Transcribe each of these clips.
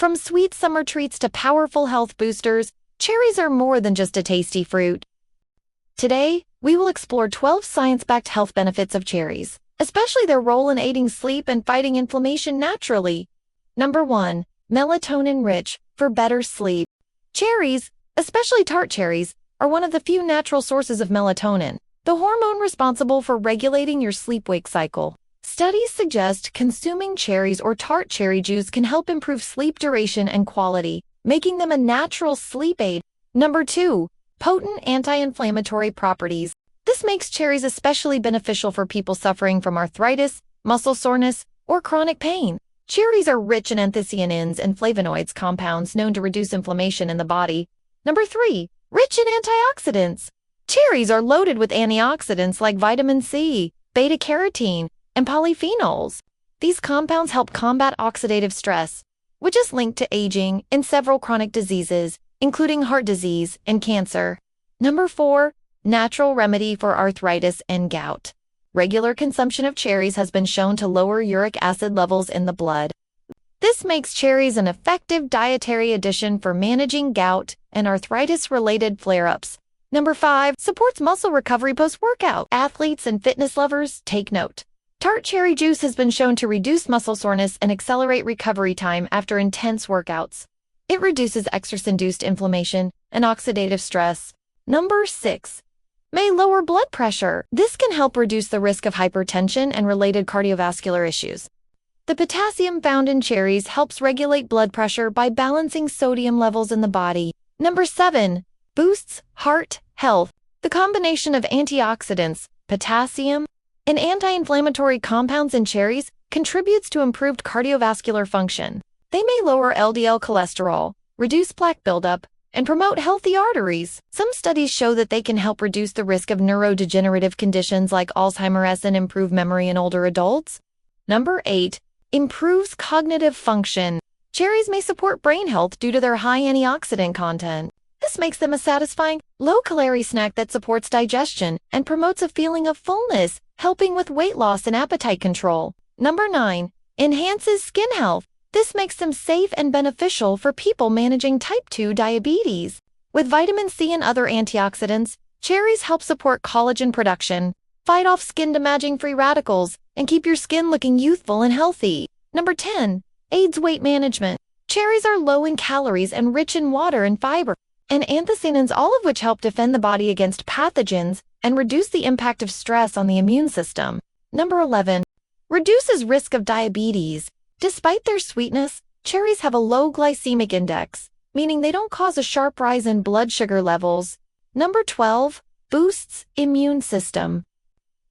From sweet summer treats to powerful health boosters, cherries are more than just a tasty fruit. Today, we will explore 12 science-backed health benefits of cherries, especially their role in aiding sleep and fighting inflammation naturally. Number 1. Melatonin-rich, for better sleep. Cherries, especially tart cherries, are one of the few natural sources of melatonin, the hormone responsible for regulating your sleep-wake cycle. Studies suggest consuming cherries or tart cherry juice can help improve sleep duration and quality, making them a natural sleep aid. Number 2. Potent anti-inflammatory properties. This makes cherries especially beneficial for people suffering from arthritis, muscle soreness, or chronic pain. Cherries are rich in anthocyanins and flavonoids compounds known to reduce inflammation in the body. Number 3. Rich in antioxidants. Cherries are loaded with antioxidants like vitamin C, beta-carotene, and polyphenols. These compounds help combat oxidative stress, which is linked to aging and several chronic diseases, including heart disease and cancer. Number 4. Natural remedy for arthritis and gout. Regular consumption of cherries has been shown to lower uric acid levels in the blood. This makes cherries an effective dietary addition for managing gout and arthritis-related flare-ups. Number 5. Supports muscle recovery post-workout. Athletes and fitness lovers, take note. Tart cherry juice has been shown to reduce muscle soreness and accelerate recovery time after intense workouts. It reduces exercise-induced inflammation and oxidative stress. Number 6. May lower blood pressure. This can help reduce the risk of hypertension and related cardiovascular issues. The potassium found in cherries helps regulate blood pressure by balancing sodium levels in the body. Number 7. Boosts heart health. The combination of antioxidants, potassium, and anti-inflammatory compounds in cherries contributes to improved cardiovascular function. They may lower LDL cholesterol, reduce plaque buildup, and promote healthy arteries. Some studies show that they can help reduce the risk of neurodegenerative conditions like Alzheimer's and improve memory in older adults. Number 8. Improves cognitive function. Cherries may support brain health due to their high antioxidant content. This makes them a satisfying, low-calorie snack that supports digestion and promotes a feeling of fullness, helping with weight loss and appetite control. Number 9. Enhances skin health. This makes them safe and beneficial for people managing type 2 diabetes. With vitamin C and other antioxidants, cherries help support collagen production, fight off skin-damaging free radicals, and keep your skin looking youthful and healthy. Number 10. Aids weight management. Cherries are low in calories and rich in water and fiber, and anthocyanins, all of which help defend the body against pathogens and reduce the impact of stress on the immune system. Number 11. Reduces risk of diabetes. Despite their sweetness, cherries have a low glycemic index, meaning they don't cause a sharp rise in blood sugar levels. Number 12. Boosts immune system.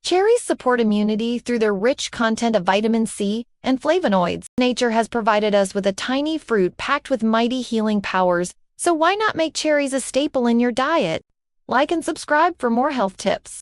Cherries support immunity through their rich content of vitamin C and flavonoids. Nature has provided us with a tiny fruit packed with mighty healing powers, so why not make cherries a staple in your diet? Like and subscribe for more health tips.